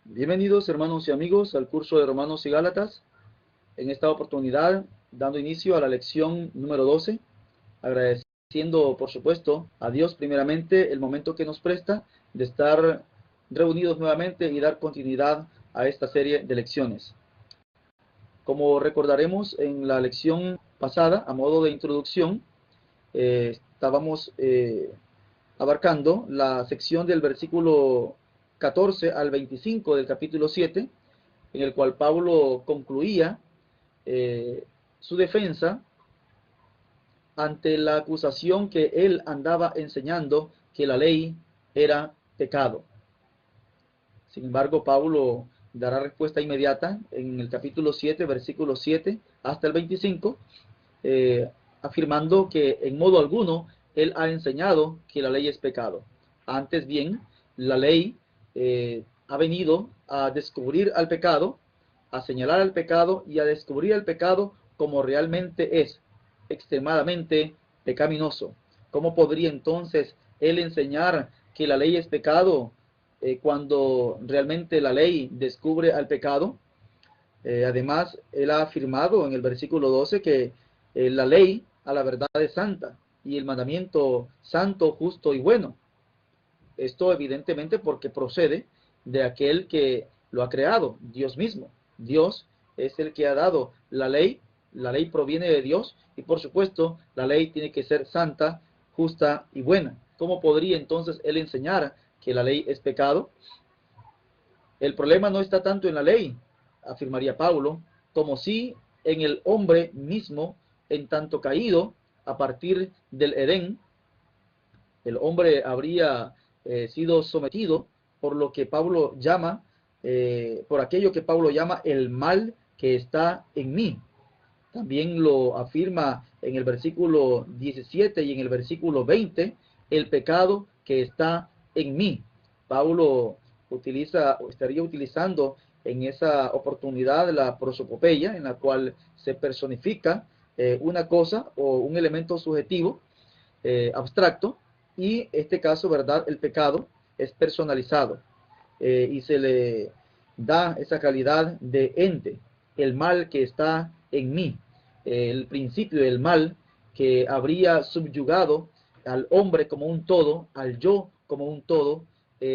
Bienvenidos hermanos y amigos al curso de Romanos y Gálatas. En esta oportunidad, dando inicio a la lección número 12, agradeciendo por supuesto a Dios primeramente el momento que nos presta de estar reunidos nuevamente y dar continuidad a esta serie de lecciones. Como recordaremos en la lección pasada, a modo de introducción, estábamos abarcando la sección del versículo 14 al 25 del capítulo 7, en el cual Pablo concluía su defensa ante la acusación que él andaba enseñando que la ley era pecado. Sin embargo, Pablo dará respuesta inmediata en el capítulo 7, versículo 7 hasta el 25, afirmando que en modo alguno él ha enseñado que la ley es pecado. Antes bien, la ley ha venido a descubrir al pecado, a señalar al pecado y a descubrir el pecado como realmente es, extremadamente pecaminoso. ¿Cómo podría entonces él enseñar que la ley es pecado cuando realmente la ley descubre al pecado? Además, él ha afirmado en el versículo 12 que la ley a la verdad es santa y el mandamiento santo, justo y bueno. Esto evidentemente porque procede de aquel que lo ha creado, Dios mismo. Dios es el que ha dado la ley proviene de Dios y por supuesto la ley tiene que ser santa, justa y buena. ¿Cómo podría entonces él enseñar que la ley es pecado? El problema no está tanto en la ley, afirmaría Pablo, como si en el hombre mismo, en tanto caído a partir del Edén, el hombre habría sido sometido por lo que Pablo llama, por aquello que Pablo llama el mal que está en mí. También lo afirma en el versículo 17 y en el versículo 20, el pecado que está en mí. Pablo estaría utilizando en esa oportunidad la prosopopeya, en la cual se personifica una cosa o un elemento subjetivo abstracto, y este caso, ¿verdad? El pecado es personalizado y se le da esa calidad de ente, el mal que está en mí, el principio del mal que habría subyugado al hombre como un todo, al yo como un todo,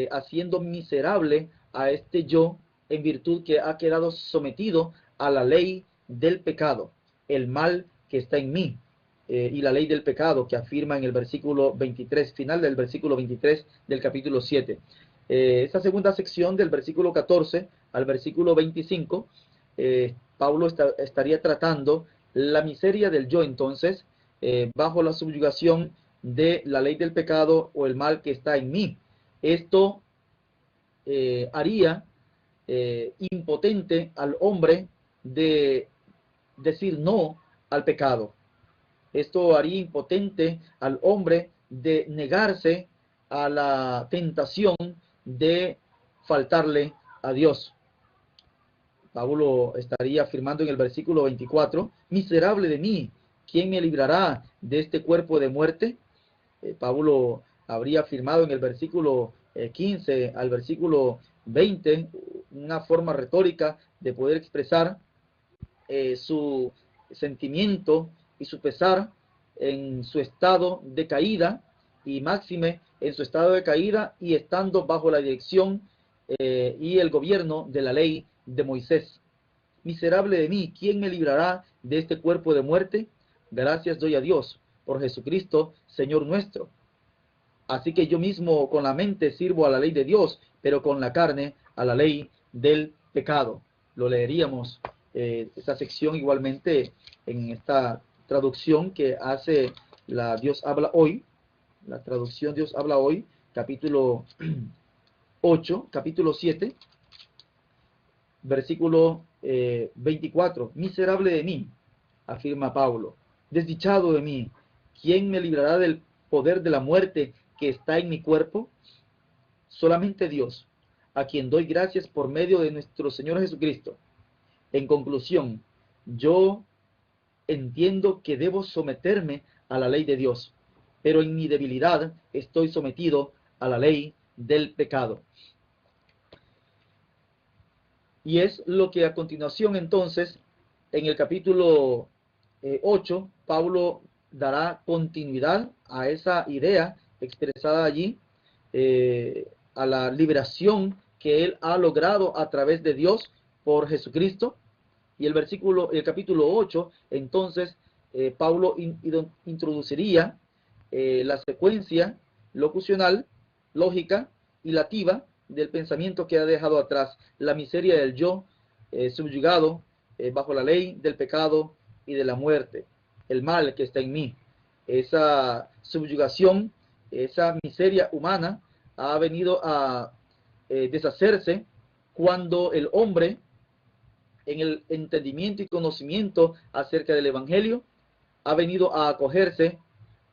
haciendo miserable a este yo en virtud que ha quedado sometido a la ley del pecado, el mal que está en mí. Y la ley del pecado que afirma en el versículo 23, final del versículo 23 del capítulo 7. Esta segunda sección del versículo 14 al versículo 25, Pablo estaría tratando la miseria del yo entonces, bajo la subyugación de la ley del pecado o el mal que está en mí. Esto haría impotente al hombre de decir no al pecado. Esto haría impotente al hombre de negarse a la tentación de faltarle a Dios. Pablo estaría afirmando en el versículo 24, miserable de mí, ¿quién me librará de este cuerpo de muerte? Pablo habría afirmado en el versículo 15 al versículo 20, una forma retórica de poder expresar su sentimiento y su pesar en su estado de caída, y máxime en su estado de caída y estando bajo la dirección y el gobierno de la ley de Moisés. Miserable de mí, ¿quién me librará de este cuerpo de muerte? Gracias doy a Dios por Jesucristo, Señor nuestro. Así que yo mismo con la mente sirvo a la ley de Dios, pero con la carne a la ley del pecado. Lo leeríamos esta sección igualmente en esta traducción que hace la Dios habla hoy, la traducción Dios habla hoy, capítulo 8, capítulo 7, versículo 24. Miserable de mí, afirma Pablo, desdichado de mí, ¿quién me librará del poder de la muerte que está en mi cuerpo? Solamente Dios, a quien doy gracias por medio de nuestro Señor Jesucristo. En conclusión, yo entiendo que debo someterme a la ley de Dios, pero en mi debilidad estoy sometido a la ley del pecado. Y es lo que a continuación entonces, en el capítulo 8, Pablo dará continuidad a esa idea expresada allí, a la liberación que él ha logrado a través de Dios por Jesucristo. Y el capítulo 8, entonces, Pablo introduciría la secuencia locucional, lógica y lativa del pensamiento que ha dejado atrás, la miseria del yo subyugado bajo la ley del pecado y de la muerte, el mal que está en mí. Esa subyugación, esa miseria humana ha venido a deshacerse cuando el hombre, en el entendimiento y conocimiento acerca del Evangelio, ha venido a acogerse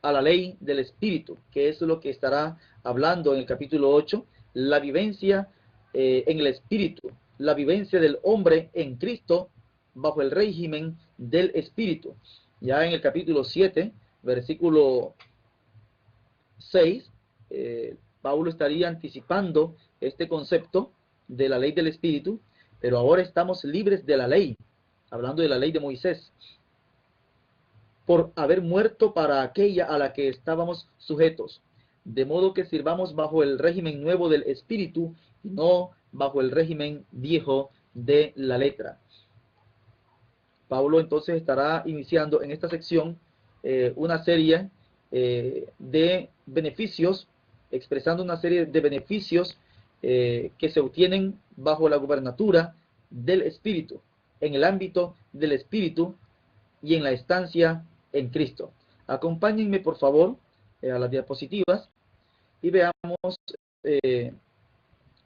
a la ley del Espíritu, que es lo que estará hablando en el capítulo 8, la vivencia en el Espíritu, la vivencia del hombre en Cristo bajo el régimen del Espíritu. Ya en el capítulo 7, versículo 6, Pablo estaría anticipando este concepto de la ley del Espíritu, pero ahora estamos libres de la ley, hablando de la ley de Moisés, por haber muerto para aquella a la que estábamos sujetos, de modo que sirvamos bajo el régimen nuevo del Espíritu, y no bajo el régimen viejo de la letra. Pablo entonces estará iniciando en esta sección una serie de beneficios, expresando una serie de beneficios que se obtienen bajo la gubernatura del Espíritu, en el ámbito del Espíritu y en la estancia en Cristo. Acompáñenme por favor a las diapositivas y veamos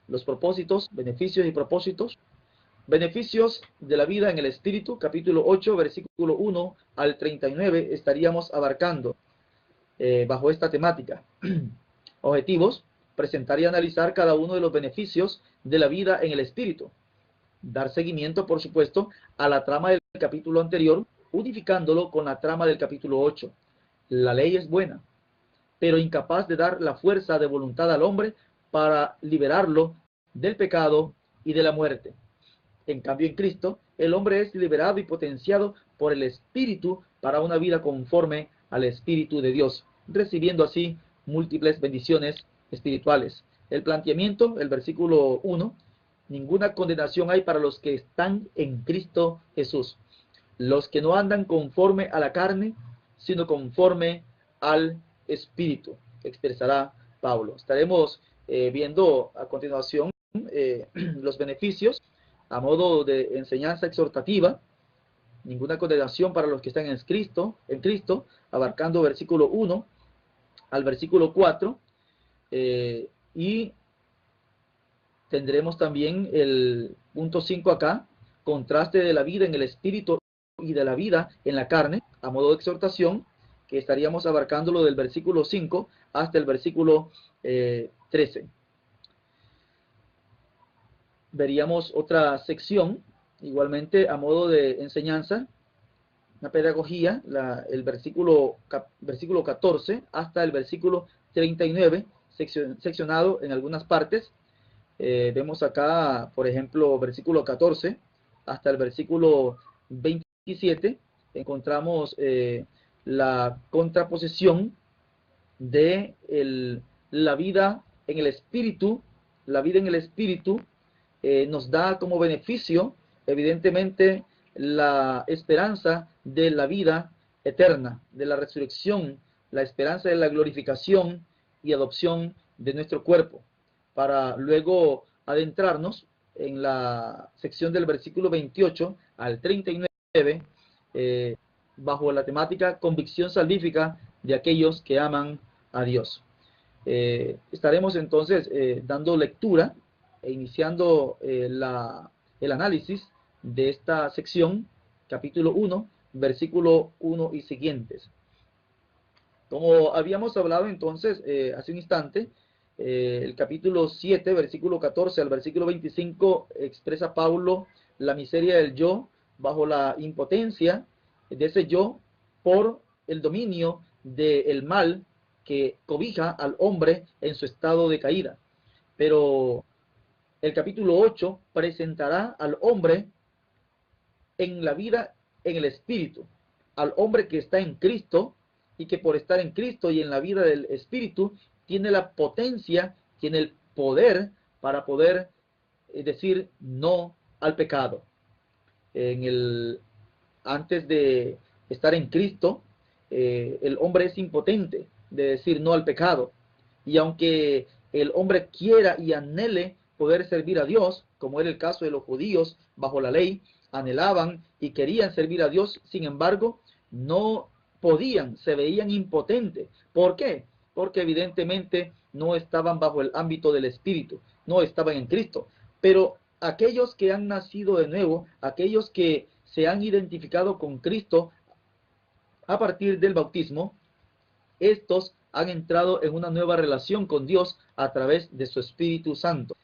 los propósitos, beneficios y propósitos. Beneficios de la vida en el Espíritu, capítulo 8, versículo 1 al 39, estaríamos abarcando bajo esta temática. Objetivos: presentar y analizar cada uno de los beneficios de la vida en el Espíritu. Dar seguimiento, por supuesto, a la trama del capítulo anterior, unificándolo con la trama del capítulo 8. La ley es buena, pero incapaz de dar la fuerza de voluntad al hombre para liberarlo del pecado y de la muerte. En cambio, en Cristo, el hombre es liberado y potenciado por el Espíritu para una vida conforme al Espíritu de Dios, recibiendo así múltiples bendiciones espirituales. El planteamiento, el versículo 1, ninguna condenación hay para los que están en Cristo Jesús, los que no andan conforme a la carne, sino conforme al Espíritu, expresará Pablo. Estaremos viendo a continuación los beneficios a modo de enseñanza exhortativa. Ninguna condenación para los que están en Cristo, abarcando versículo 1 al versículo 4, y tendremos también el punto 5 acá, contraste de la vida en el Espíritu y de la vida en la carne, a modo de exhortación, que estaríamos abarcándolo del versículo 5 hasta el versículo 13. Veríamos otra sección, igualmente a modo de enseñanza, una pedagogía, el versículo 14 hasta el versículo 39, seccionado en algunas partes. Vemos acá, por ejemplo, versículo 14 hasta el versículo 27, encontramos la contraposición de la vida en el Espíritu. La vida en el Espíritu nos da como beneficio, evidentemente, la esperanza de la vida eterna, de la resurrección, la esperanza de la glorificación y adopción de nuestro cuerpo, para luego adentrarnos en la sección del versículo 28 al 39, bajo la temática convicción salvífica de aquellos que aman a Dios. Estaremos entonces dando lectura e iniciando el análisis de esta sección, capítulo 1, versículo 1 y siguientes. Como habíamos hablado entonces hace un instante, el capítulo 7, versículo 14 al versículo 25, expresa Pablo la miseria del yo bajo la impotencia de ese yo por el dominio del mal que cobija al hombre en su estado de caída. Pero el capítulo 8 presentará al hombre en la vida, en el espíritu, al hombre que está en Cristo y que por estar en Cristo y en la vida del espíritu tiene la potencia, tiene el poder para poder decir no al pecado. Antes de estar en Cristo, el hombre es impotente de decir no al pecado. Y aunque el hombre quiera y anhele poder servir a Dios, como era el caso de los judíos bajo la ley, anhelaban y querían servir a Dios, sin embargo, no podían, se veían impotentes. ¿Por qué? Porque evidentemente no estaban bajo el ámbito del Espíritu, no estaban en Cristo. Pero aquellos que han nacido de nuevo, aquellos que se han identificado con Cristo a partir del bautismo, estos han entrado en una nueva relación con Dios a través de su Espíritu Santo.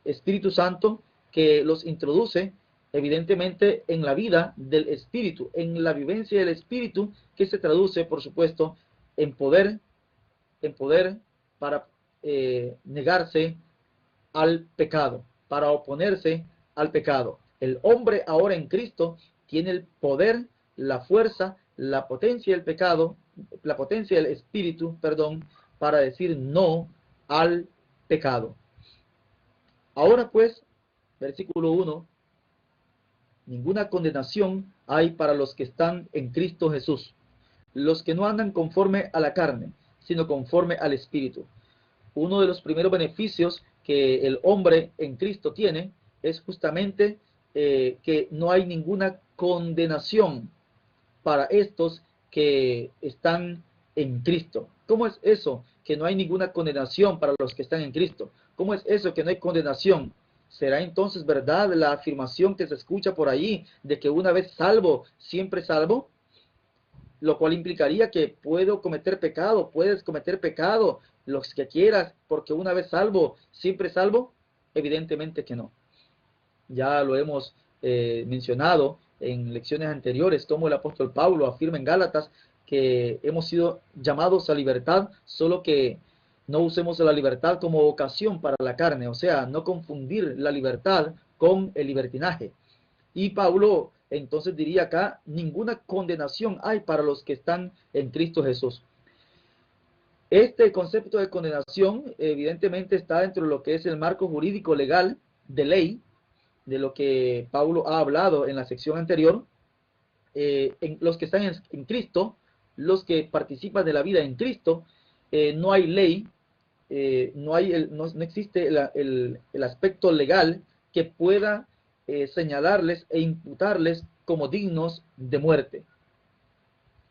Espíritu Santo que los introduce evidentemente en la vida del Espíritu, en la vivencia del Espíritu, que se traduce, por supuesto, en poder para negarse al pecado, para oponerse al pecado. El hombre ahora en Cristo tiene el poder, la fuerza, la potencia del pecado, la potencia del Espíritu, para decir no al pecado. Ahora pues, versículo 1, ninguna condenación hay para los que están en Cristo Jesús, los que no andan conforme a la carne, sino conforme al Espíritu. Uno de los primeros beneficios que el hombre en Cristo tiene es justamente que no hay ninguna condenación para estos que están en Cristo. ¿Cómo es eso? Que no hay ninguna condenación para los que están en Cristo. ¿Cómo es eso que no hay condenación? ¿Será entonces verdad la afirmación que se escucha por allí de que una vez salvo, siempre salvo? Lo cual implicaría que puedo cometer pecado, puedes cometer pecado, los que quieras, porque una vez salvo, siempre salvo. Evidentemente que no. Ya lo hemos mencionado en lecciones anteriores, como el apóstol Pablo afirma en Gálatas que hemos sido llamados a libertad, solo que no usemos la libertad como ocasión para la carne, o sea, no confundir la libertad con el libertinaje. Y Pablo entonces diría acá, ninguna condenación hay para los que están en Cristo Jesús. Este concepto de condenación evidentemente está dentro de lo que es el marco jurídico legal de ley, de lo que Pablo ha hablado en la sección anterior. En los que están en Cristo, los que participan de la vida en Cristo, no hay ley, no existe el aspecto legal que pueda señalarles e imputarles como dignos de muerte.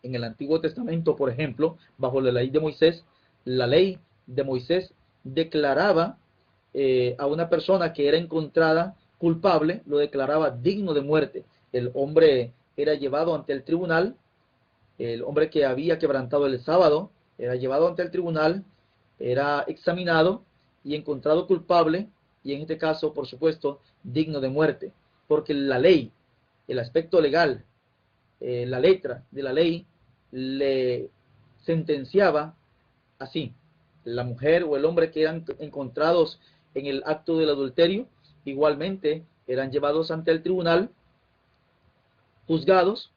En el Antiguo Testamento, por ejemplo, bajo la ley de Moisés declaraba a una persona que era encontrada culpable, lo declaraba digno de muerte. El hombre era llevado ante el tribunal, el hombre que había quebrantado el sábado era llevado ante el tribunal, era examinado y encontrado culpable, y en este caso, por supuesto, digno de muerte, porque la ley, el aspecto legal, la letra de la ley le sentenciaba así: la mujer o el hombre que eran encontrados en el acto del adulterio, igualmente eran llevados ante el tribunal, juzgados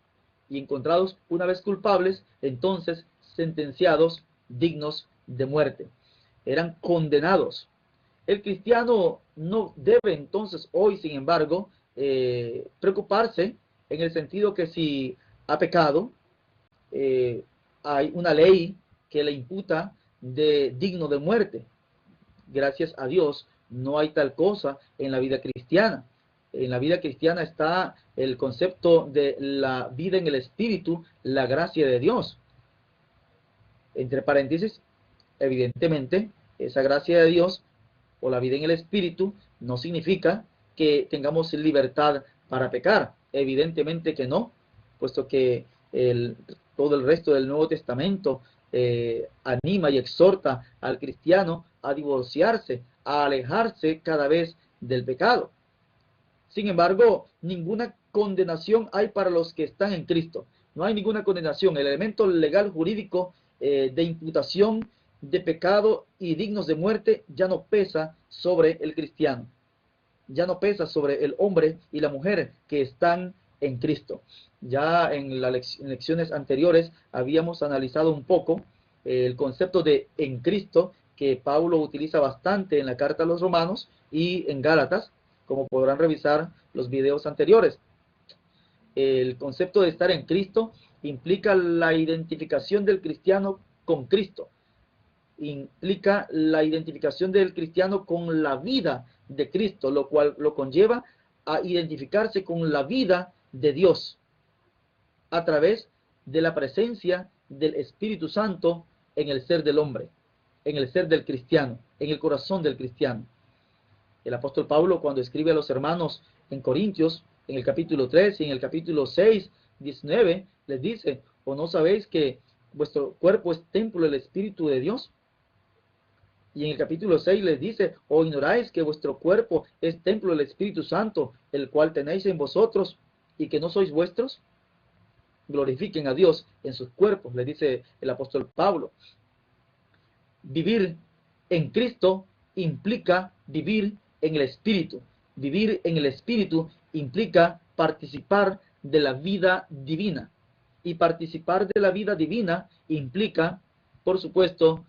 y encontrados una vez culpables, entonces sentenciados dignos de muerte. Eran condenados. El cristiano no debe entonces hoy, sin embargo, preocuparse en el sentido que si ha pecado, hay una ley que le imputa de digno de muerte. Gracias a Dios, no hay tal cosa en la vida cristiana. En la vida cristiana está el concepto de la vida en el Espíritu, la gracia de Dios. Entre paréntesis, evidentemente, esa gracia de Dios o la vida en el Espíritu no significa que tengamos libertad para pecar. Evidentemente que no, puesto que todo el resto del Nuevo Testamento anima y exhorta al cristiano a divorciarse, a alejarse cada vez del pecado. Sin embargo, ninguna condenación hay para los que están en Cristo. No hay ninguna condenación. El elemento legal jurídico de imputación de pecado y dignos de muerte ya no pesa sobre el cristiano, ya no pesa sobre el hombre y la mujer que están en Cristo. Ya en las lecciones anteriores habíamos analizado un poco el concepto de en Cristo, que Pablo utiliza bastante en la carta a los Romanos y en Gálatas, como podrán revisar los videos anteriores. El concepto de estar en Cristo implica la identificación del cristiano con Cristo, implica la identificación del cristiano con la vida de Cristo, lo cual lo conlleva a identificarse con la vida de Dios a través de la presencia del Espíritu Santo en el ser del hombre, en el ser del cristiano, en el corazón del cristiano. El apóstol Pablo, cuando escribe a los hermanos en Corintios, en el capítulo 3 y en el capítulo 6, 19, les dice: ¿o no sabéis que vuestro cuerpo es templo del Espíritu de Dios? Y en el capítulo 6 les dice: ¿o ignoráis que vuestro cuerpo es templo del Espíritu Santo, el cual tenéis en vosotros, y que no sois vuestros? Glorifiquen a Dios en sus cuerpos, le dice el apóstol Pablo. Vivir en Cristo implica vivir en el Espíritu. Vivir en el Espíritu implica participar de la vida divina. Y participar de la vida divina implica, por supuesto,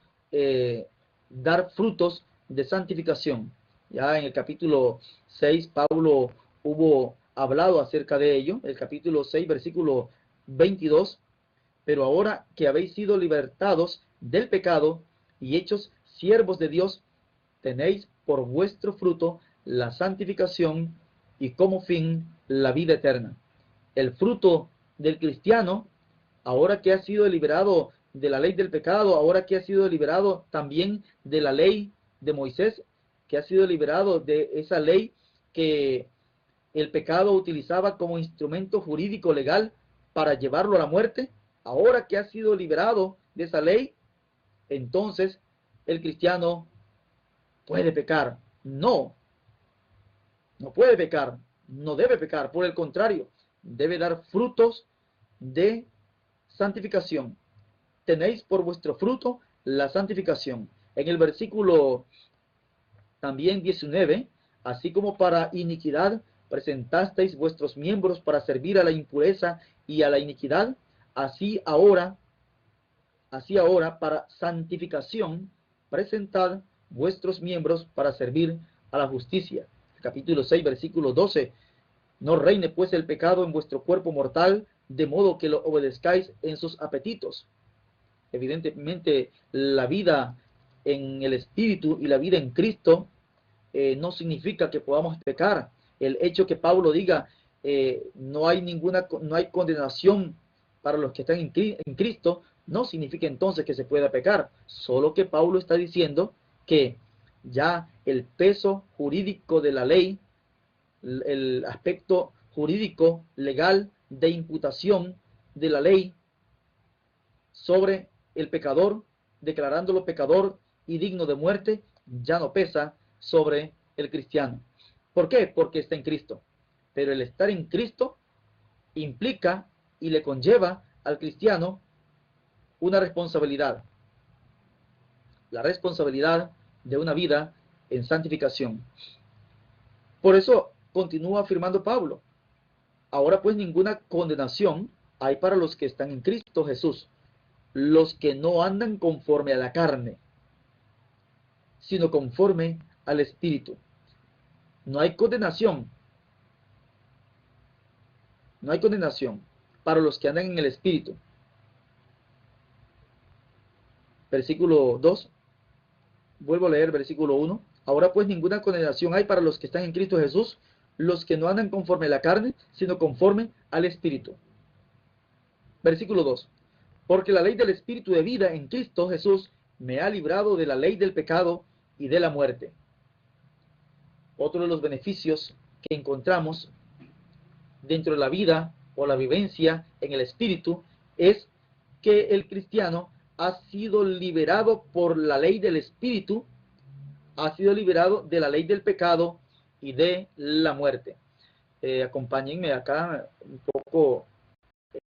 dar frutos de santificación. Ya en el capítulo 6, Pablo hubo hablado acerca de ello. El capítulo 6, versículo 22. Pero ahora que habéis sido libertados del pecado y hechos siervos de Dios, tenéis por vuestro fruto la santificación y como fin la vida eterna. El fruto del cristiano, ahora que ha sido liberado de la ley del pecado, ahora que ha sido liberado también de la ley de Moisés, que ha sido liberado de esa ley que el pecado utilizaba como instrumento jurídico legal para llevarlo a la muerte, ahora que ha sido liberado de esa ley, entonces el cristiano puede pecar. No puede pecar, no debe pecar, por el contrario, debe dar frutos de santificación. Tenéis por vuestro fruto la santificación. En el versículo también 19, así como para iniquidad presentasteis vuestros miembros para servir a la impureza y a la iniquidad, así ahora para santificación presentad vuestros miembros para servir a la justicia. Capítulo 6, versículo 12. No reine pues el pecado en vuestro cuerpo mortal, de modo que lo obedezcáis en sus apetitos. Evidentemente, la vida en el Espíritu y la vida en Cristo no significa que podamos pecar. El hecho que Pablo diga no hay condenación para los que están en Cristo, no significa entonces que se pueda pecar. Solo que Pablo está diciendo que ya el peso jurídico de la ley, el aspecto jurídico legal de imputación de la ley sobre el pecador, declarándolo pecador y digno de muerte, ya no pesa sobre el cristiano. ¿Por qué? Porque está en Cristo. Pero el estar en Cristo implica y le conlleva al cristiano una responsabilidad. La responsabilidad de una vida en santificación. Por eso continúa afirmando Pablo: ahora pues ninguna condenación hay para los que están en Cristo Jesús, los que no andan conforme a la carne, sino conforme al Espíritu. No hay condenación. No hay condenación para los que andan en el Espíritu. Versículo 2. Vuelvo a leer versículo 1. Ahora pues ninguna condenación hay para los que están en Cristo Jesús, los que no andan conforme a la carne, sino conforme al Espíritu. Versículo 2. Porque la ley del Espíritu de vida en Cristo Jesús me ha librado de la ley del pecado y de la muerte. Otro de los beneficios que encontramos dentro de la vida o la vivencia en el Espíritu es que el cristiano ha sido liberado por la ley del Espíritu, ha sido liberado de la ley del pecado y de la muerte. Acompáñenme acá un poco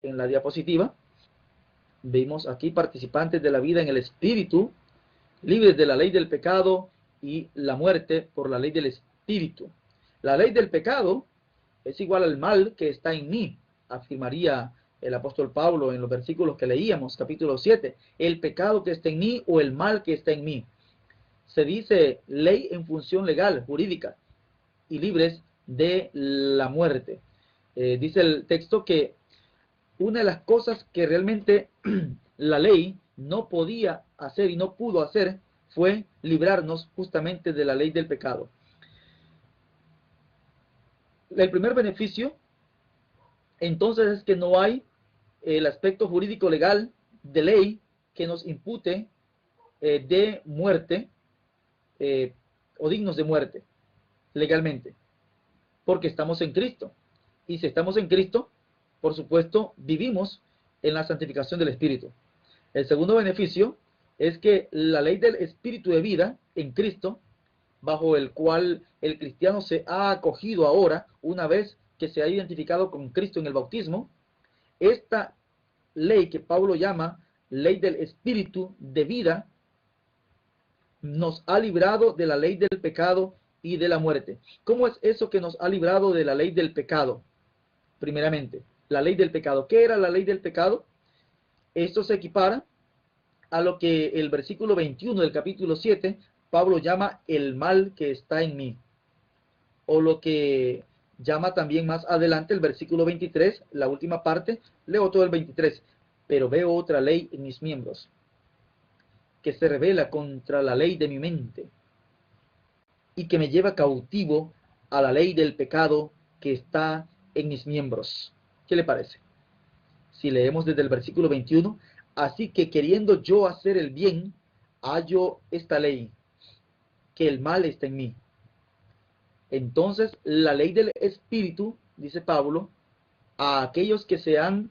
en la diapositiva. Vemos aquí participantes de la vida en el Espíritu. libres de la ley del pecado y la muerte por la ley del Espíritu. La ley del pecado es igual al mal que está en mí, afirmaría el apóstol Pablo en los versículos que leíamos, capítulo 7. El pecado que está en mí o el mal que está en mí. Se dice ley en función legal, jurídica, y libres de la muerte. Dice el texto que una de las cosas que realmente la ley no podía hacer y no pudo hacer fue librarnos justamente de la ley del pecado. El primer beneficio, entonces, es que no hay el aspecto jurídico legal de ley que nos impute de muerte o dignos de muerte legalmente, porque estamos en Cristo. Y si estamos en Cristo, por supuesto, vivimos en la santificación del Espíritu. El segundo beneficio es que la ley del Espíritu de vida en Cristo, bajo el cual el cristiano se ha acogido ahora, una vez que se ha identificado con Cristo en el bautismo, esta ley que Pablo llama ley del Espíritu de vida, nos ha librado de la ley del pecado y de la muerte. ¿Cómo es eso que nos ha librado de la ley del pecado? Primeramente, la ley del pecado. ¿Qué era la ley del pecado? Esto se equipara a lo que el versículo 21 del capítulo 7, Pablo llama el mal que está en mí. O lo que llama también más adelante el versículo 23, la última parte, leo todo el 23. Pero veo otra ley en mis miembros, que se revela contra la ley de mi mente, y que me lleva cautivo a la ley del pecado que está en mis miembros. ¿Qué le parece? Si leemos desde el versículo 21, así que queriendo yo hacer el bien, hallo esta ley, que el mal está en mí. Entonces, la ley del Espíritu, dice Pablo, a aquellos que se han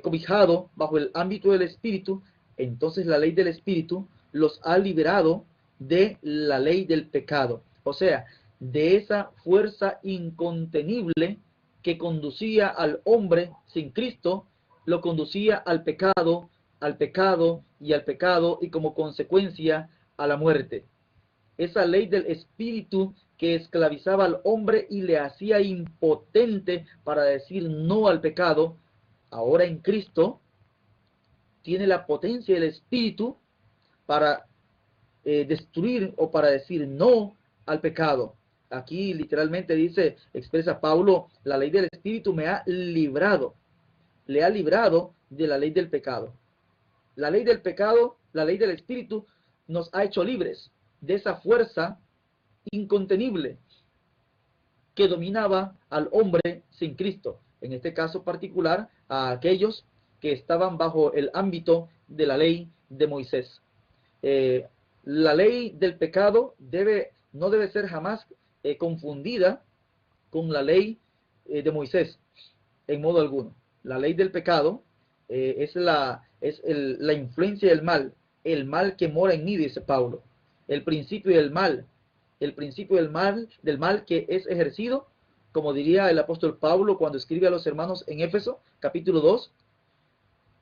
cobijado bajo el ámbito del Espíritu, entonces la ley del Espíritu los ha liberado de la ley del pecado. O sea, de esa fuerza incontenible que conducía al hombre sin Cristo, lo conducía al pecado y al pecado, y como consecuencia a la muerte. Esa ley del Espíritu que esclavizaba al hombre y le hacía impotente para decir no al pecado, ahora en Cristo tiene la potencia del Espíritu para destruir o para decir no al pecado. Aquí literalmente dice, expresa Pablo, la ley del Espíritu me ha librado, le ha librado de la ley del pecado. La ley del pecado, la ley del Espíritu nos ha hecho libres de esa fuerza incontenible que dominaba al hombre sin Cristo. En este caso particular, a aquellos que estaban bajo el ámbito de la ley de Moisés. La ley del pecado no debe ser jamás confundida con la ley de Moisés, en modo alguno. La ley del pecado es la influencia del mal, el mal que mora en mí, dice Pablo. El principio del mal que es ejercido, como diría el apóstol Pablo cuando escribe a los hermanos en Éfeso, capítulo 2,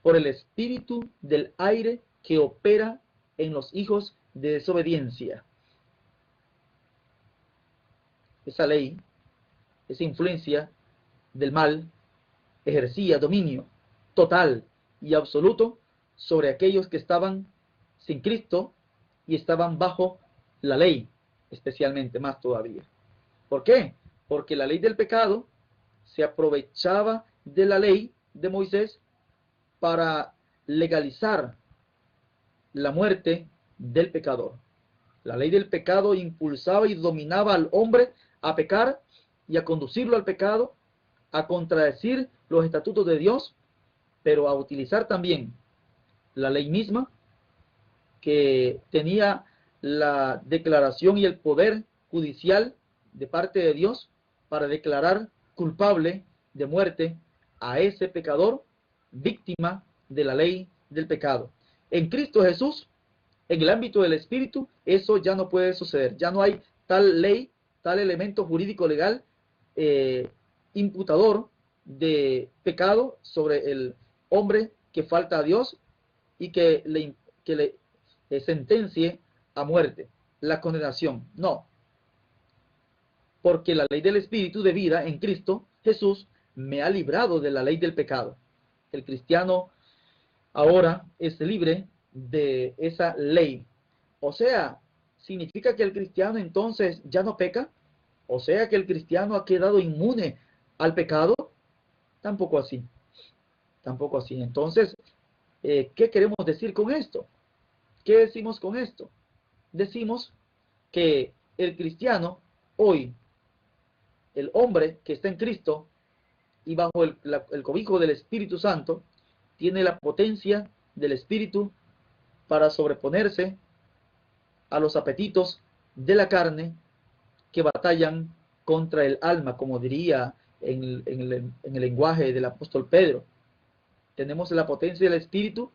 por el espíritu del aire que opera en los hijos de desobediencia. Esa ley, esa influencia del mal, ejercía dominio total y absoluto sobre aquellos que estaban sin Cristo y estaban bajo la ley, especialmente más todavía. ¿Por qué? Porque la ley del pecado se aprovechaba de la ley de Moisés para legalizar la muerte del pecador. La ley del pecado impulsaba y dominaba al hombre a pecar y a conducirlo al pecado, a contradecir los estatutos de Dios, pero a utilizar también la ley misma, que tenía la declaración y el poder judicial de parte de Dios para declarar culpable de muerte a ese pecador, víctima de la ley del pecado. En Cristo Jesús, en el ámbito del Espíritu, eso ya no puede suceder. Ya no hay tal ley, tal elemento jurídico legal imputador de pecado sobre el hombre que falta a Dios y que sentencie a muerte, la condenación. No, porque la ley del Espíritu de vida en Cristo Jesús me ha librado de la ley del pecado. El cristiano ahora es libre de esa ley. O sea, ¿significa que el cristiano entonces ya no peca? O sea, que el cristiano ha quedado inmune al pecado. Tampoco así. Tampoco así. Entonces, ¿qué queremos decir con esto? ¿Qué decimos con esto? Decimos que el cristiano hoy, el hombre que está en Cristo y bajo el cobijo del Espíritu Santo, tiene la potencia del Espíritu para sobreponerse a los apetitos de la carne que batallan contra el alma, como diría en el lenguaje del apóstol Pedro. Tenemos la potencia del Espíritu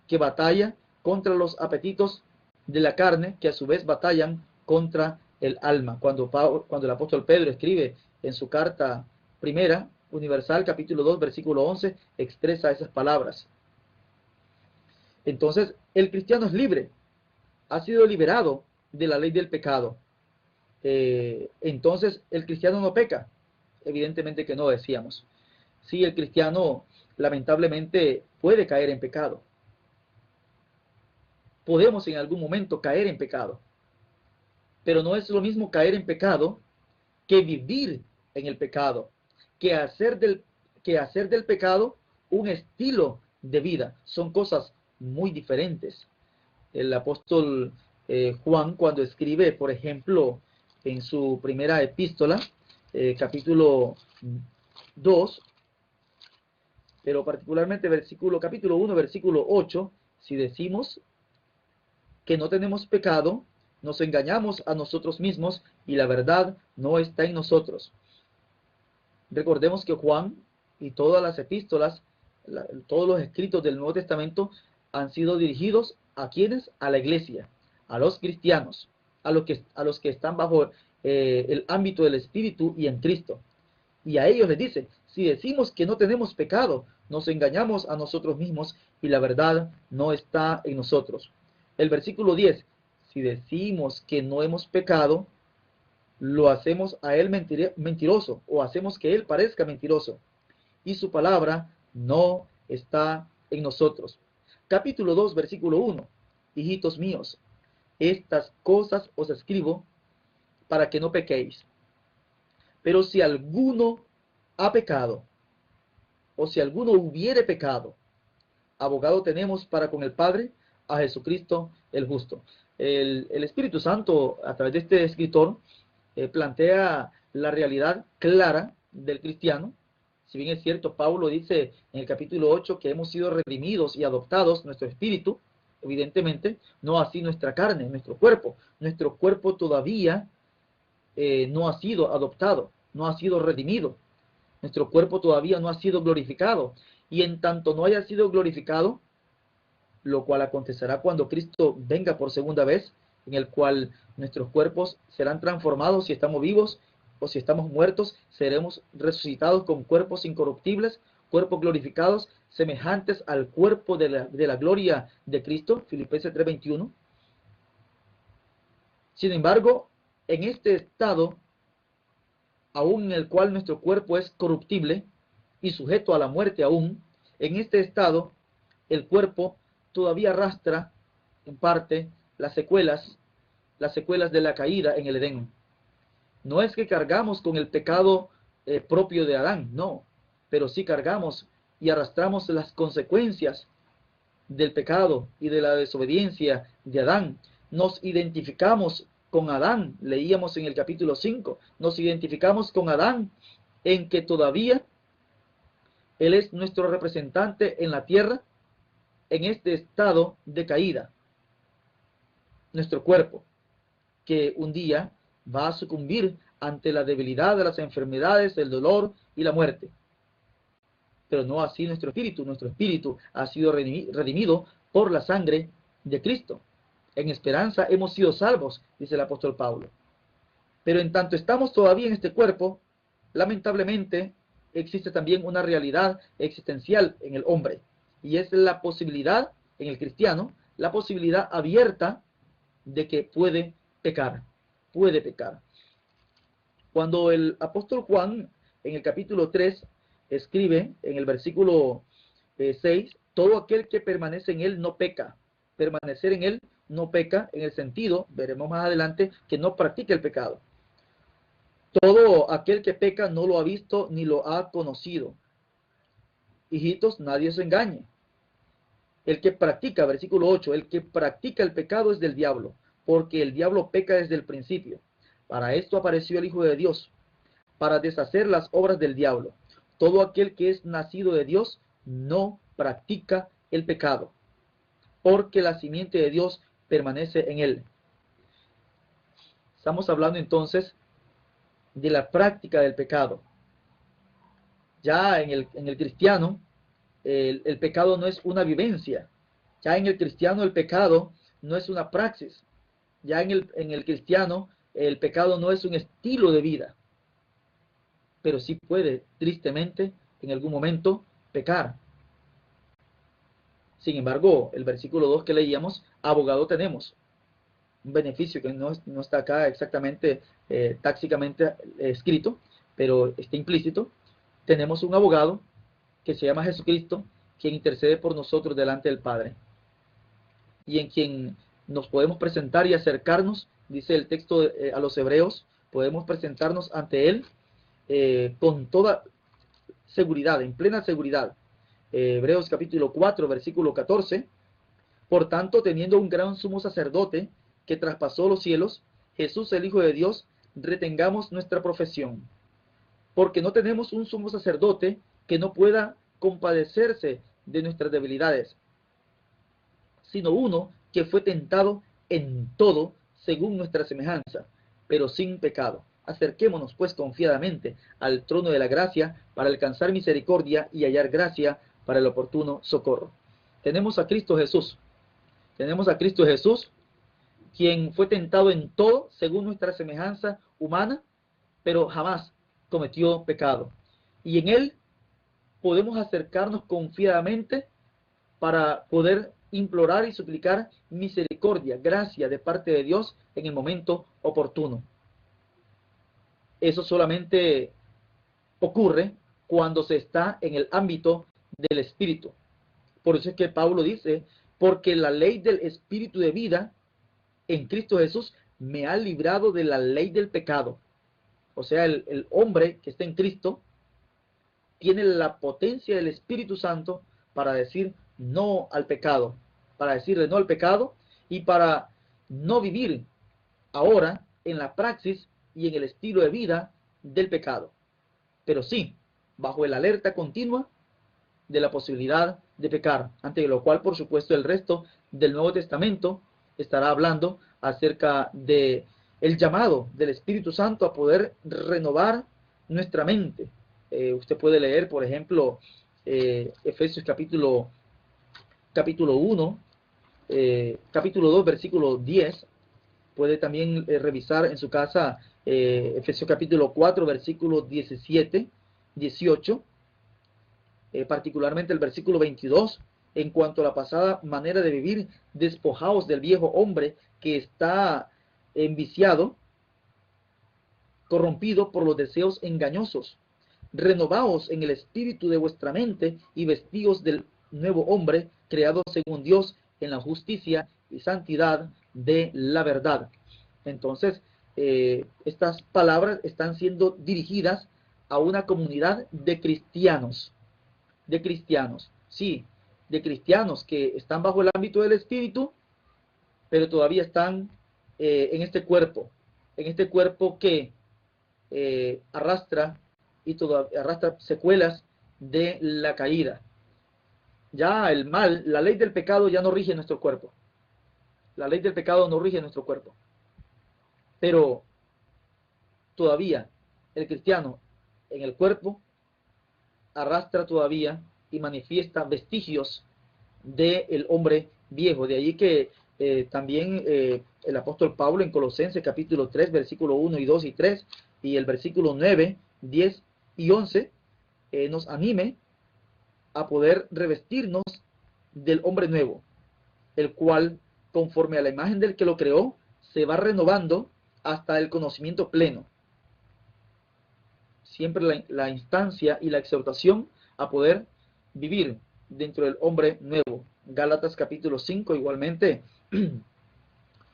que batalla contra los apetitos de la carne, que a su vez batallan contra el alma. Cuando el apóstol Pedro escribe en su carta primera, universal, capítulo 2, versículo 11, expresa esas palabras. Entonces, el cristiano es libre, ha sido liberado de la ley del pecado. Entonces, el cristiano no peca. Evidentemente que no, decíamos. Sí, el cristiano lamentablemente puede caer en pecado. Podemos en algún momento caer en pecado. Pero no es lo mismo caer en pecado que vivir en el pecado, que hacer del pecado un estilo de vida. Son cosas muy diferentes. El apóstol Juan, cuando escribe, por ejemplo, en su primera epístola, capítulo 2, pero particularmente capítulo 1, versículo 8, si decimos que no tenemos pecado, nos engañamos a nosotros mismos y la verdad no está en nosotros. Recordemos que Juan y todas las epístolas, todos los escritos del Nuevo Testamento han sido dirigidos a quienes, a la iglesia, a los cristianos, a los que están bajo el ámbito del Espíritu y en Cristo. Y a ellos les dice, si decimos que no tenemos pecado, nos engañamos a nosotros mismos y la verdad no está en nosotros. El versículo 10, si decimos que no hemos pecado, lo hacemos a él mentiroso, o hacemos que él parezca mentiroso, y su palabra no está en nosotros. Capítulo 2, versículo 1, hijitos míos, estas cosas os escribo para que no pequéis. Pero si alguno ha pecado, o si alguno hubiere pecado, abogado tenemos para con el Padre, a Jesucristo el justo. El Espíritu Santo, a través de este escritor, plantea la realidad clara del cristiano. Si bien es cierto, Pablo dice en el capítulo 8 que hemos sido redimidos y adoptados, nuestro espíritu, evidentemente, no así nuestra carne, nuestro cuerpo. Nuestro cuerpo todavía no ha sido adoptado, no ha sido redimido. Nuestro cuerpo todavía no ha sido glorificado. Y en tanto no haya sido glorificado, lo cual acontecerá cuando Cristo venga por segunda vez, en el cual nuestros cuerpos serán transformados si estamos vivos o si estamos muertos, seremos resucitados con cuerpos incorruptibles, cuerpos glorificados, semejantes al cuerpo de la gloria de Cristo, Filipenses 3:21. Sin embargo, en este estado, aún en el cual nuestro cuerpo es corruptible y sujeto a la muerte aún, en este estado, el cuerpo todavía arrastra, en parte, las secuelas de la caída en el Edén. No es que cargamos con el pecado propio de Adán, no, pero sí cargamos y arrastramos las consecuencias del pecado y de la desobediencia de Adán. Nos identificamos con Adán, leíamos en el capítulo 5, nos identificamos con Adán en que todavía él es nuestro representante en la tierra, en este estado de caída, nuestro cuerpo, que un día va a sucumbir ante la debilidad de las enfermedades, el dolor y la muerte. Pero no así nuestro espíritu ha sido redimido por la sangre de Cristo. En esperanza hemos sido salvos, dice el apóstol Pablo. Pero en tanto estamos todavía en este cuerpo, lamentablemente existe también una realidad existencial en el hombre, y es la posibilidad en el cristiano la posibilidad abierta de que puede pecar. Puede pecar. Cuando el apóstol Juan, en el capítulo 3, escribe en el versículo 6, todo aquel que permanece en él no peca. Permanecer en él no peca, en el sentido, veremos más adelante, que no practica el pecado. Todo aquel que peca no lo ha visto ni lo ha conocido. Hijitos, nadie se engañe. El que practica, versículo 8, el que practica el pecado es del diablo, porque el diablo peca desde el principio. Para esto apareció el Hijo de Dios, para deshacer las obras del diablo. Todo aquel que es nacido de Dios no practica el pecado, porque la simiente de Dios permanece en él. Estamos hablando entonces de la práctica del pecado. Ya en el cristiano, el pecado no es una vivencia. Ya en el cristiano el pecado no es una praxis. Ya en el cristiano el pecado no es un estilo de vida. Pero sí puede, tristemente, en algún momento, pecar. Sin embargo, el versículo 2 que leíamos, abogado tenemos. Un beneficio que no está acá exactamente, tácticamente escrito, pero está implícito. Tenemos un abogado que se llama Jesucristo, quien intercede por nosotros delante del Padre, y en quien nos podemos presentar y acercarnos, dice el texto a los hebreos, podemos presentarnos ante Él con toda seguridad, en plena seguridad. Hebreos capítulo 4, versículo 14, por tanto, teniendo un gran sumo sacerdote que traspasó los cielos, Jesús el Hijo de Dios, retengamos nuestra profesión, porque no tenemos un sumo sacerdote que no pueda compadecerse de nuestras debilidades, sino uno que fue tentado en todo según nuestra semejanza, pero sin pecado. Acerquémonos pues confiadamente al trono de la gracia para alcanzar misericordia y hallar gracia para el oportuno socorro. Tenemos a Cristo Jesús. Tenemos a Cristo Jesús, quien fue tentado en todo según nuestra semejanza humana, pero jamás cometió pecado. Y en Él podemos acercarnos confiadamente para poder implorar y suplicar misericordia, gracia de parte de Dios en el momento oportuno. Eso solamente ocurre cuando se está en el ámbito del Espíritu. Por eso es que Pablo dice, porque la ley del Espíritu de vida en Cristo Jesús me ha librado de la ley del pecado. O sea, el hombre que está en Cristo tiene la potencia del Espíritu Santo para decir no al pecado, para decirle no al pecado y para no vivir ahora en la praxis y en el estilo de vida del pecado, pero sí bajo el alerta continua de la posibilidad de pecar, ante lo cual, por supuesto, el resto del Nuevo Testamento estará hablando acerca de el llamado del Espíritu Santo a poder renovar nuestra mente. Usted puede leer, por ejemplo, Efesios capítulo 1, capítulo 2, versículo 10. Puede también revisar en su casa Efesios capítulo 4, versículos 17, 18, particularmente el versículo 22, en cuanto a la pasada manera de vivir, despojaos del viejo hombre que está enviciado, corrompido por los deseos engañosos. Renovaos en el espíritu de vuestra mente y vestíos del nuevo hombre, creado según Dios en la justicia y santidad de la verdad. Entonces, estas palabras están siendo dirigidas a una comunidad de cristianos, sí, de cristianos que están bajo el ámbito del Espíritu, pero todavía están en este cuerpo que arrastra secuelas de la caída. Ya el mal, la ley del pecado ya no rige nuestro cuerpo. La ley del pecado no rige nuestro cuerpo. Pero todavía el cristiano en el cuerpo arrastra todavía y manifiesta vestigios del hombre viejo. De allí que también el apóstol Pablo en Colosenses capítulo 3, versículo 1 y 2 y 3, y el versículo 9, 10 y 11, nos anime a poder revestirnos del hombre nuevo. el cual, conforme a la imagen del que lo creó, se va renovando hasta el conocimiento pleno. Siempre la instancia y la exhortación a poder vivir dentro del hombre nuevo. Gálatas capítulo 5, igualmente,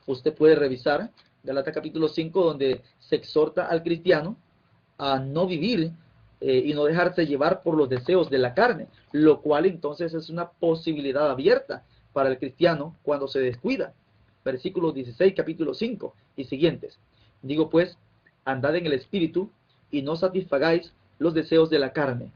usted puede revisar Gálatas capítulo 5, donde se exhorta al cristiano a no vivir y no dejarse llevar por los deseos de la carne, lo cual entonces es una posibilidad abierta para el cristiano cuando se descuida. Versículos 16, capítulo 5 y siguientes. Digo pues, andad en el espíritu y no satisfagáis los deseos de la carne,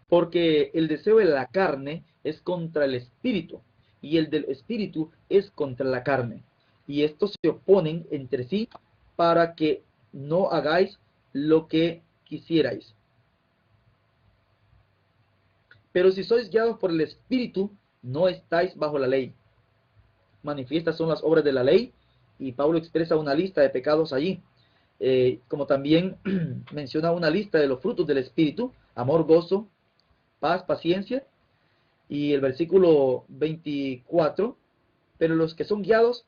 porque el deseo de la carne es contra el espíritu, y el del espíritu es contra la carne, y estos se oponen entre sí para que no hagáis lo que quisierais. Pero si sois guiados por el espíritu, no estáis bajo la ley. Manifiestas son las obras de la ley, y Pablo expresa una lista de pecados allí, como también menciona una lista de los frutos del espíritu: amor, gozo, paz, paciencia. Y el versículo 24, pero los que son guiados,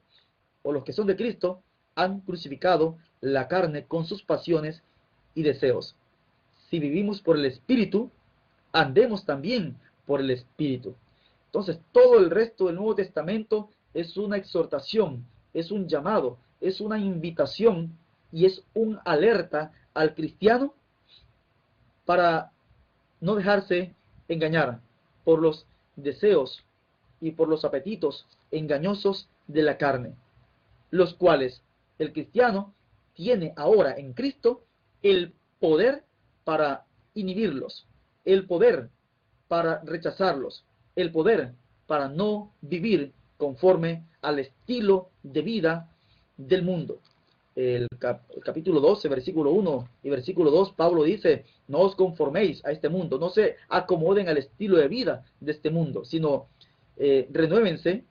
o los que son de Cristo, han crucificado la carne con sus pasiones y deseos. Si vivimos por el espíritu, andemos también por el espíritu. Entonces, todo el resto del Nuevo Testamento es una exhortación, es un llamado, es una invitación y es un alerta al cristiano para no dejarse engañar por los deseos y por los apetitos engañosos de la carne, los cuales el cristiano tiene ahora en Cristo el poder para inhibirlos, el poder para rechazarlos, el poder para no vivir conforme al estilo de vida del mundo. El capítulo 12, versículo 1 y versículo 2, Pablo dice: no os conforméis a este mundo, no se acomoden al estilo de vida de este mundo, sino renuévense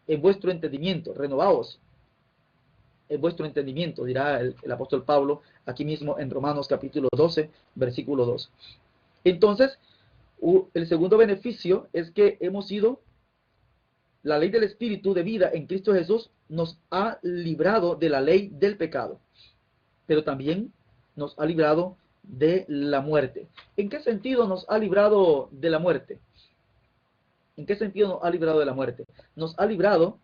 en vuestro entendimiento, renovaos en vuestro entendimiento, dirá el apóstol Pablo aquí mismo en Romanos capítulo 12, versículo 2. Entonces, el segundo beneficio es que hemos sido, la ley del Espíritu de vida en Cristo Jesús nos ha librado de la ley del pecado, pero también nos ha librado de la muerte. ¿En qué sentido nos ha librado de la muerte? ¿En qué sentido nos ha librado de la muerte? Nos ha librado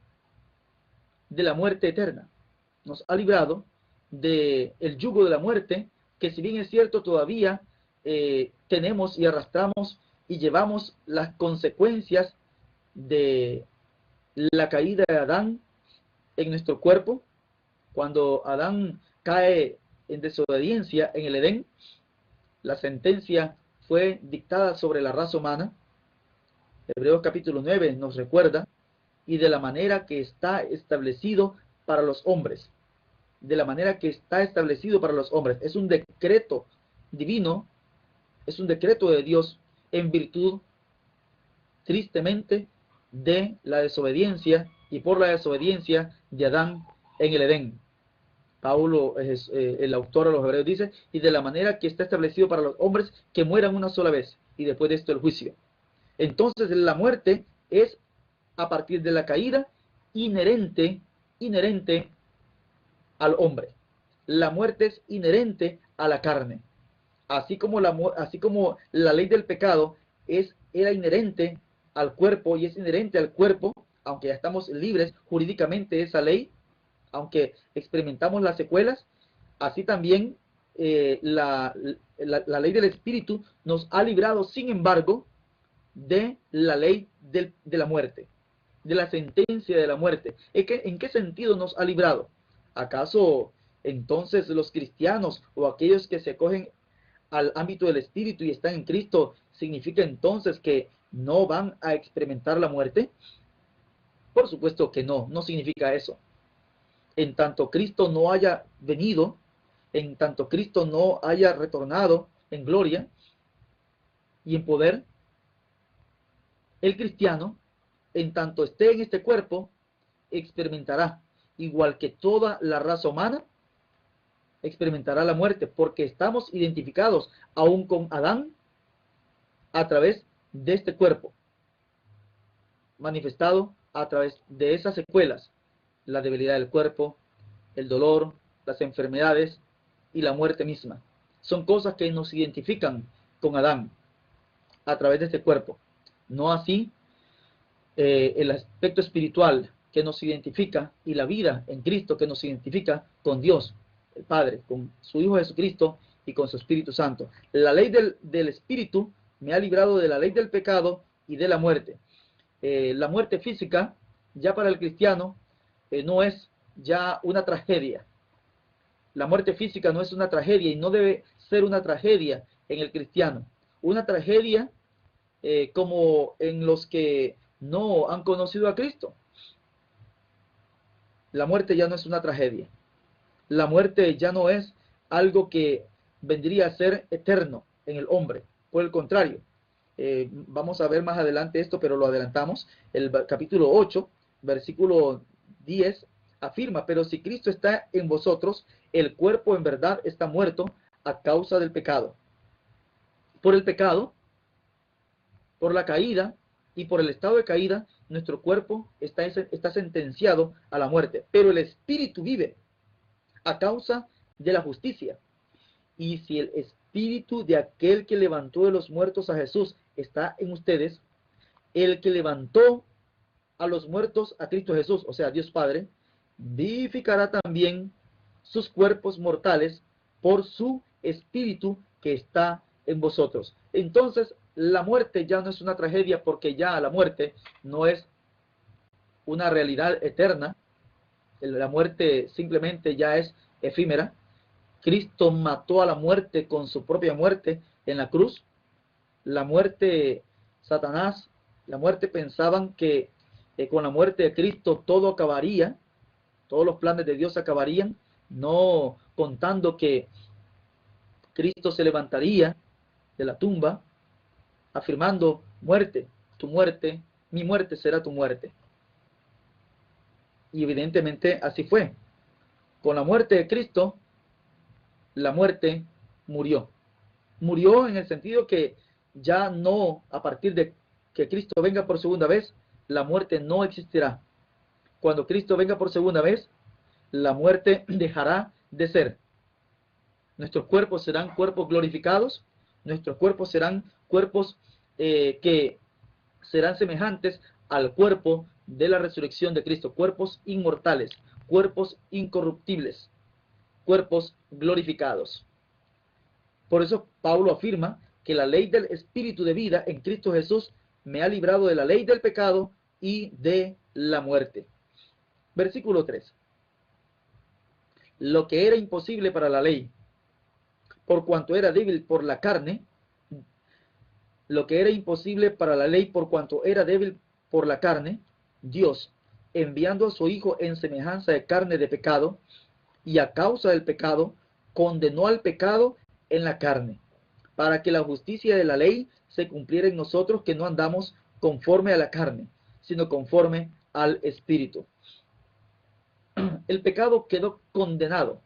de la muerte eterna. Nos ha librado del yugo de la muerte, que si bien es cierto todavía tenemos y arrastramos y llevamos las consecuencias de la caída de Adán en nuestro cuerpo. Cuando Adán cae en desobediencia en el Edén, la sentencia fue dictada sobre la raza humana. Hebreos capítulo 9 nos recuerda: y de la manera que está establecido para los hombres. De la manera que está establecido para los hombres. Es un decreto divino, es un decreto de Dios en virtud, tristemente, de la desobediencia y por la desobediencia de Adán en el Edén. Pablo, el autor a los Hebreos, dice: y de la manera que está establecido para los hombres que mueran una sola vez, y después de esto el juicio. Entonces la muerte es, a partir de la caída, inherente al hombre. La muerte es inherente a la carne. Así como la ley del pecado era inherente al cuerpo y es inherente al cuerpo, aunque ya estamos libres jurídicamente de esa ley, aunque experimentamos las secuelas, así también la ley del Espíritu nos ha librado, sin embargo, de la ley de la muerte, de la sentencia de la muerte. ¿En qué sentido nos ha librado? ¿Acaso entonces los cristianos o aquellos que se acogen al ámbito del Espíritu y están en Cristo, significa entonces que no van a experimentar la muerte? Por supuesto que no, no significa eso. En tanto Cristo no haya venido, en tanto Cristo no haya retornado en gloria y en poder, el cristiano, en tanto esté en este cuerpo, experimentará, igual que toda la raza humana, experimentará la muerte, porque estamos identificados aún con Adán a través de este cuerpo. manifestado a través de esas secuelas: la debilidad del cuerpo, el dolor, las enfermedades y la muerte misma. Son cosas que nos identifican con Adán a través de este cuerpo. No así el aspecto espiritual que nos identifica, y la vida en Cristo que nos identifica con Dios, el Padre, con su Hijo Jesucristo y con su Espíritu Santo. La ley del Espíritu me ha librado de la ley del pecado y de la muerte. La muerte física, ya para el cristiano, no es ya una tragedia. La muerte física no es una tragedia y no debe ser una tragedia en el cristiano. Una tragedia como en los que no han conocido a Cristo. La muerte ya no es una tragedia. La muerte ya no es algo que vendría a ser eterno en el hombre. Por el contrario, vamos a ver más adelante esto, pero lo adelantamos. El capítulo 8, versículo 10, afirma: pero si Cristo está en vosotros, el cuerpo en verdad está muerto a causa del pecado. Por el pecado, por la caída y por el estado de caída, nuestro cuerpo está sentenciado a la muerte, pero el espíritu vive a causa de la justicia. Y si el espíritu de aquel que levantó de los muertos a Jesús está en ustedes, el que levantó a los muertos a Cristo Jesús, o sea, Dios Padre, vivificará también sus cuerpos mortales por su espíritu que está en vosotros. Entonces, la muerte ya no es una tragedia, porque ya la muerte no es una realidad eterna. La muerte simplemente ya es efímera. Cristo mató a la muerte con su propia muerte en la cruz. La muerte, Satanás, la muerte pensaban que con la muerte de Cristo todo acabaría, todos los planes de Dios acabarían, no contando que Cristo se levantaría de la tumba, afirmando: muerte, tu muerte, mi muerte será tu muerte. Y evidentemente así fue. Con la muerte de Cristo, la muerte murió. Murió en el sentido que ya no, a partir de que Cristo venga por segunda vez, la muerte no existirá. Cuando Cristo venga por segunda vez, la muerte dejará de ser. Nuestros cuerpos serán cuerpos glorificados. Nuestros cuerpos serán cuerpos que serán semejantes al cuerpo de la resurrección de Cristo. Cuerpos inmortales, cuerpos incorruptibles, cuerpos glorificados. Por eso Pablo afirma que la ley del Espíritu de vida en Cristo Jesús me ha librado de la ley del pecado y de la muerte. Versículo 3. Lo que era imposible para la ley, por cuanto era débil por la carne, lo que era imposible para la ley por cuanto era débil por la carne, Dios, enviando a su Hijo en semejanza de carne de pecado, y a causa del pecado, condenó al pecado en la carne, para que la justicia de la ley se cumpliera en nosotros, que no andamos conforme a la carne, sino conforme al Espíritu. El pecado quedó condenado.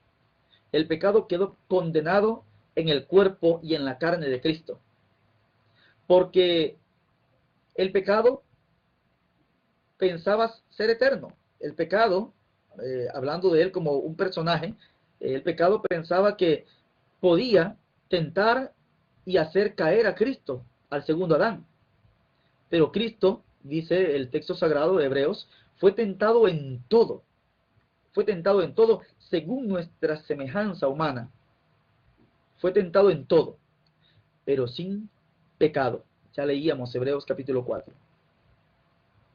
El pecado quedó condenado en el cuerpo y en la carne de Cristo. Porque el pecado pensaba ser eterno. El pecado, hablando de él como un personaje, el pecado pensaba que podía tentar y hacer caer a Cristo, al segundo Adán. Pero Cristo, dice el texto sagrado de Hebreos, fue tentado en todo. Fue tentado en todo según nuestra semejanza humana. Fue tentado en todo, pero sin pecado. Ya leíamos Hebreos capítulo 4.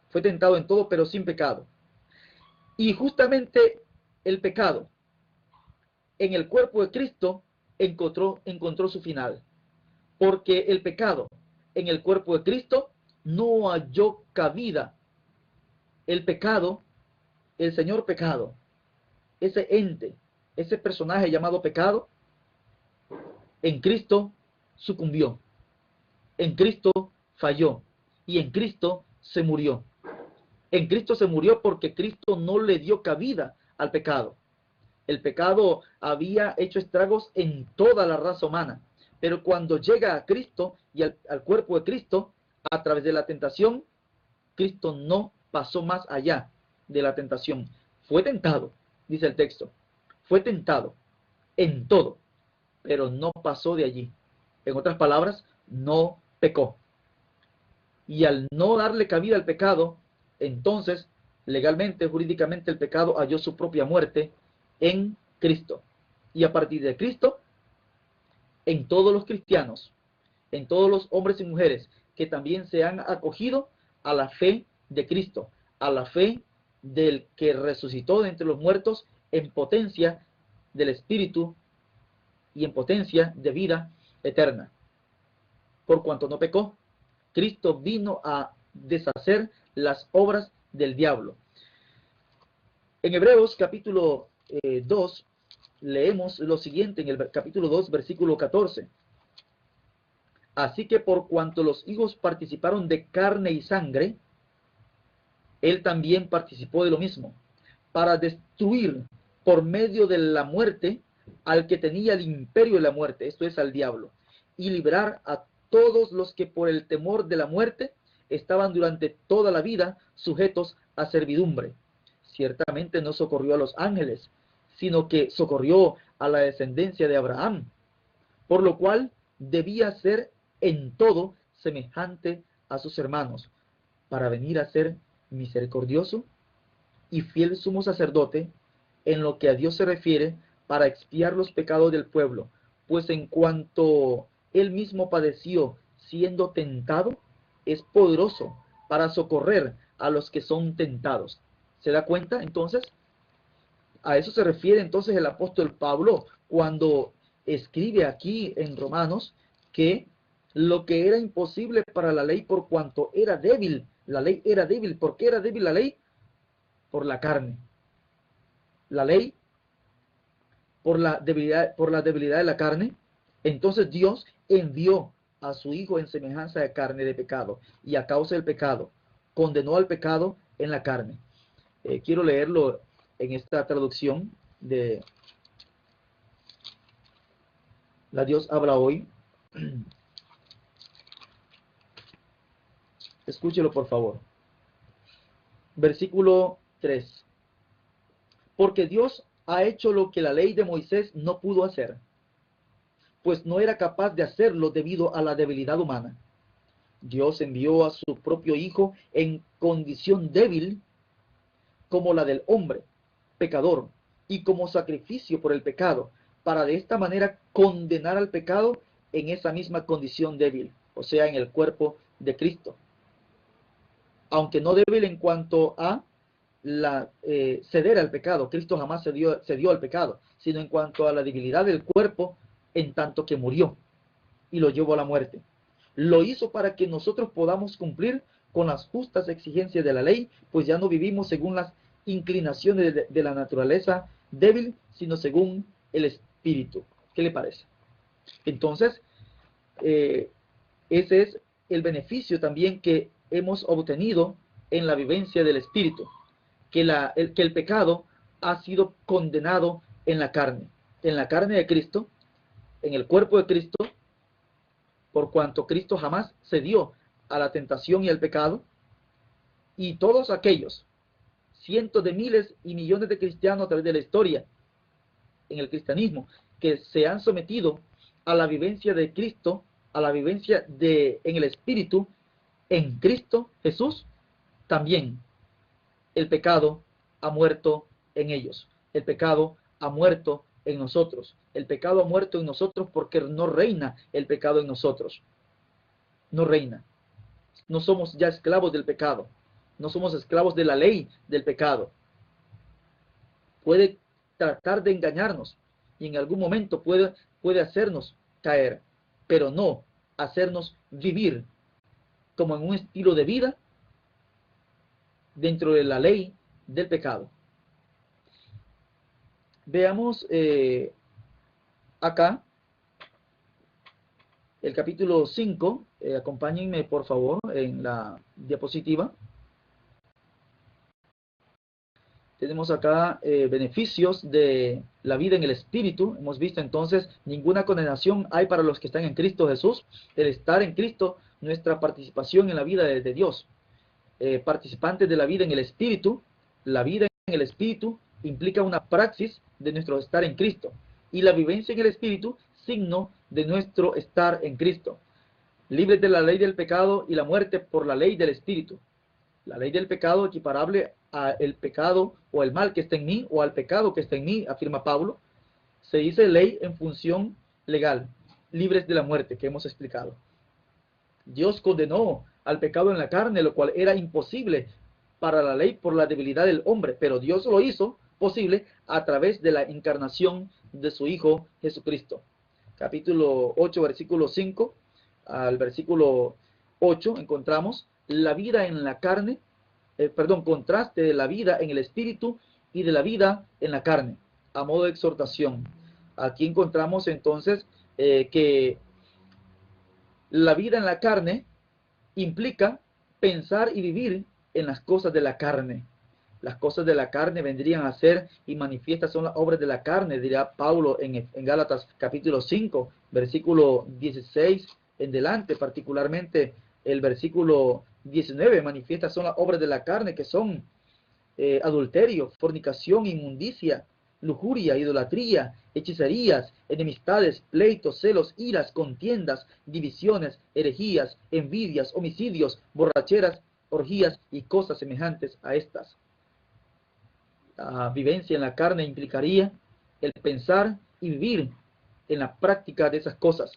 Fue tentado en todo, pero sin pecado. Y justamente el pecado en el cuerpo de Cristo encontró su final. Porque el pecado en el cuerpo de Cristo no halló cabida. El pecado, el Señor pecado, ese ente, ese personaje llamado pecado, en Cristo sucumbió. En Cristo falló. Y en Cristo se murió. En Cristo se murió porque Cristo no le dio cabida al pecado. El pecado había hecho estragos en toda la raza humana. Pero cuando llega a Cristo y al cuerpo de Cristo, a través de la tentación, Cristo no pasó más allá de la tentación. Fue tentado, dice el texto. Fue tentado en todo, pero no pasó de allí. En otras palabras, no pecó. Y al no darle cabida al pecado, entonces, legalmente, jurídicamente, el pecado halló su propia muerte en Cristo. Y a partir de Cristo, en todos los cristianos, en todos los hombres y mujeres que también se han acogido a la fe de Cristo, a la fe del que resucitó de entre los muertos en potencia del Espíritu y en potencia de vida eterna. Por cuanto no pecó, Cristo vino a deshacer las obras del diablo. En Hebreos capítulo 2 leemos lo siguiente en el capítulo 2 versículo 14. Así que por cuanto los hijos participaron de carne y sangre, él también participó de lo mismo, para destruir por medio de la muerte al que tenía el imperio de la muerte, esto es, al diablo, y librar a todos los que por el temor de la muerte estaban durante toda la vida sujetos a servidumbre. Ciertamente no socorrió a los ángeles, sino que socorrió a la descendencia de Abraham, por lo cual debía ser en todo semejante a sus hermanos, para venir a ser misericordioso y fiel sumo sacerdote en lo que a Dios se refiere, para expiar los pecados del pueblo, pues en cuanto él mismo padeció siendo tentado, es poderoso para socorrer a los que son tentados. ¿Se da cuenta? Entonces, a eso se refiere entonces el apóstol Pablo cuando escribe aquí en Romanos que lo que era imposible para la ley por cuanto era débil, la ley era débil. ¿Por qué era débil la ley? Por la carne. La ley, por la debilidad de la carne. Entonces Dios envió a su Hijo en semejanza de carne de pecado, y a causa del pecado condenó al pecado en la carne. Quiero leerlo en esta traducción de La Dios habla hoy. Escúchelo por favor. Versículo 3. Porque Dios ha hecho lo que la ley de Moisés no pudo hacer, pues no era capaz de hacerlo debido a la debilidad humana. Dios envió a su propio Hijo en condición débil como la del hombre, pecador, y como sacrificio por el pecado, para de esta manera condenar al pecado en esa misma condición débil, o sea, en el cuerpo de Cristo. Aunque no débil en cuanto a ceder al pecado, Cristo jamás cedió al pecado, sino en cuanto a la debilidad del cuerpo, en tanto que murió y lo llevó a la muerte. Lo hizo para que nosotros podamos cumplir con las justas exigencias de la ley, pues ya no vivimos según las inclinaciones de la naturaleza débil, sino según el Espíritu. ¿Qué le parece? Entonces, ese es el beneficio también que hemos obtenido en la vivencia del Espíritu, que el pecado ha sido condenado en la carne de Cristo, en el cuerpo de Cristo, por cuanto Cristo jamás cedió a la tentación y al pecado, y todos aquellos cientos de miles y millones de cristianos a través de la historia, en el cristianismo, que se han sometido a la vivencia de Cristo, a la vivencia en el Espíritu, en Cristo Jesús, también el pecado ha muerto en ellos. El pecado ha muerto en nosotros. El pecado ha muerto en nosotros porque no reina el pecado en nosotros. No reina. No somos ya esclavos del pecado. No somos esclavos de la ley del pecado. Puede tratar de engañarnos y en algún momento puede hacernos caer, pero no hacernos vivir como en un estilo de vida dentro de la ley del pecado. Veamos acá el capítulo 5, acompáñenme por favor en la diapositiva. Tenemos acá beneficios de la vida en el Espíritu. Hemos visto entonces, ninguna condenación hay para los que están en Cristo Jesús. El estar en Cristo, nuestra participación en la vida de Dios. participantes de la vida en el Espíritu. La vida en el Espíritu implica una praxis de nuestro estar en Cristo, y la vivencia en el Espíritu, signo de nuestro estar en Cristo. Libres de la ley del pecado y la muerte por la ley del Espíritu. La ley del pecado equiparable al pecado o el mal que está en mí, o al pecado que está en mí, afirma Pablo. Se dice ley en función legal, libres de la muerte, que hemos explicado. Dios condenó al pecado en la carne, lo cual era imposible para la ley por la debilidad del hombre, pero Dios lo hizo posible a través de la encarnación de su Hijo Jesucristo. Capítulo 8, versículo 5 al versículo 8 encontramos la vida en la carne, contraste de la vida en el Espíritu y de la vida en la carne, a modo de exhortación. Aquí encontramos entonces que la vida en la carne implica pensar y vivir en las cosas de la carne. Las cosas de la carne vendrían a ser y manifiestas son las obras de la carne, dirá Pablo en Gálatas capítulo 5, versículo 16 en delante, particularmente el versículo 19, manifiestas son las obras de la carne, que son adulterio, fornicación, inmundicia, lujuria, idolatría, hechicerías, enemistades, pleitos, celos, iras, contiendas, divisiones, herejías, envidias, homicidios, borracheras, orgías y cosas semejantes a estas. La vivencia en la carne implicaría el pensar y vivir en la práctica de esas cosas.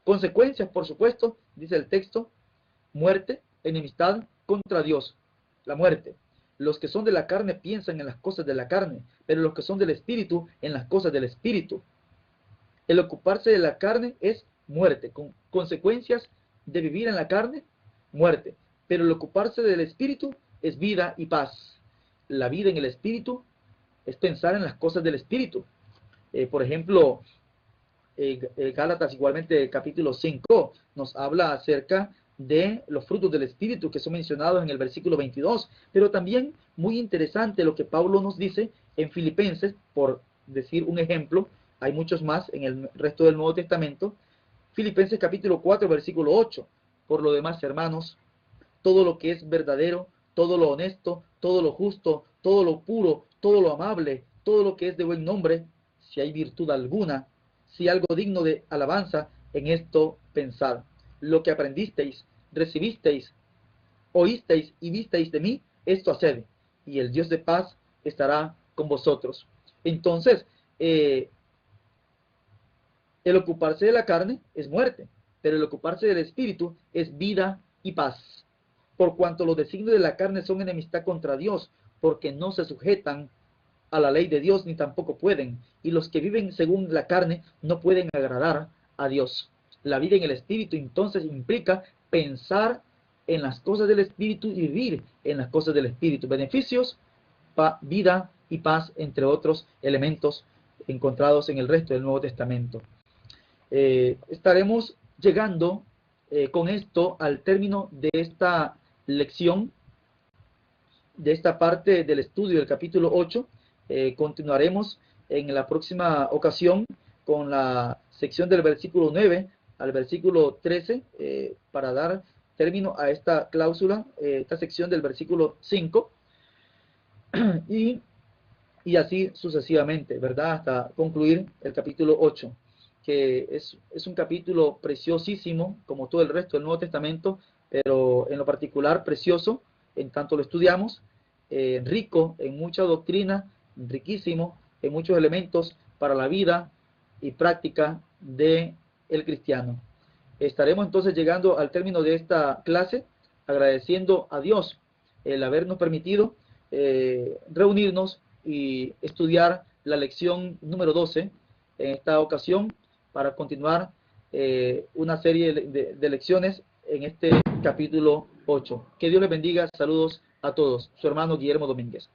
Consecuencias, por supuesto, dice el texto: muerte, enemistad contra Dios, la muerte. Los que son de la carne piensan en las cosas de la carne, pero los que son del Espíritu en las cosas del Espíritu. El ocuparse de la carne es muerte, con consecuencias de vivir en la carne, muerte. Pero el ocuparse del Espíritu es vida y paz. La vida en el Espíritu es pensar en las cosas del Espíritu. Por ejemplo, Gálatas igualmente capítulo 5 nos habla acerca de los frutos del Espíritu que son mencionados en el versículo 22, pero también muy interesante lo que Pablo nos dice en Filipenses, por decir un ejemplo, hay muchos más en el resto del Nuevo Testamento. Filipenses capítulo 4, versículo 8, por lo demás, hermanos, todo lo que es verdadero, todo lo honesto, todo lo justo, todo lo puro, todo lo amable, todo lo que es de buen nombre, si hay virtud alguna, si algo digno de alabanza, en esto pensad. Lo que aprendisteis, recibisteis, oísteis y visteis de mí, esto haced, y el Dios de paz estará con vosotros. Entonces, el ocuparse de la carne es muerte, pero el ocuparse del Espíritu es vida y paz. Por cuanto los designios de la carne son enemistad contra Dios, porque no se sujetan a la ley de Dios, ni tampoco pueden, y los que viven según la carne no pueden agradar a Dios. La vida en el Espíritu entonces implica pensar en las cosas del Espíritu y vivir en las cosas del Espíritu. Beneficios, vida y paz, entre otros elementos encontrados en el resto del Nuevo Testamento. Estaremos llegando con esto al término de esta lección, de esta parte del estudio del capítulo 8. Continuaremos en la próxima ocasión con la sección del versículo 9 al versículo 13 para dar término a esta cláusula, esta sección del versículo 5 y así sucesivamente, ¿verdad? Hasta concluir el capítulo 8, que es un capítulo preciosísimo, como todo el resto del Nuevo Testamento, pero en lo particular precioso, en tanto lo estudiamos, rico en mucha doctrina, riquísimo en muchos elementos para la vida y práctica del cristiano. Estaremos entonces llegando al término de esta clase, agradeciendo a Dios el habernos permitido reunirnos y estudiar la lección número 12 en esta ocasión, para continuar una serie de lecciones en este capítulo 8. Que Dios les bendiga. Saludos a todos. Su hermano Guillermo Domínguez.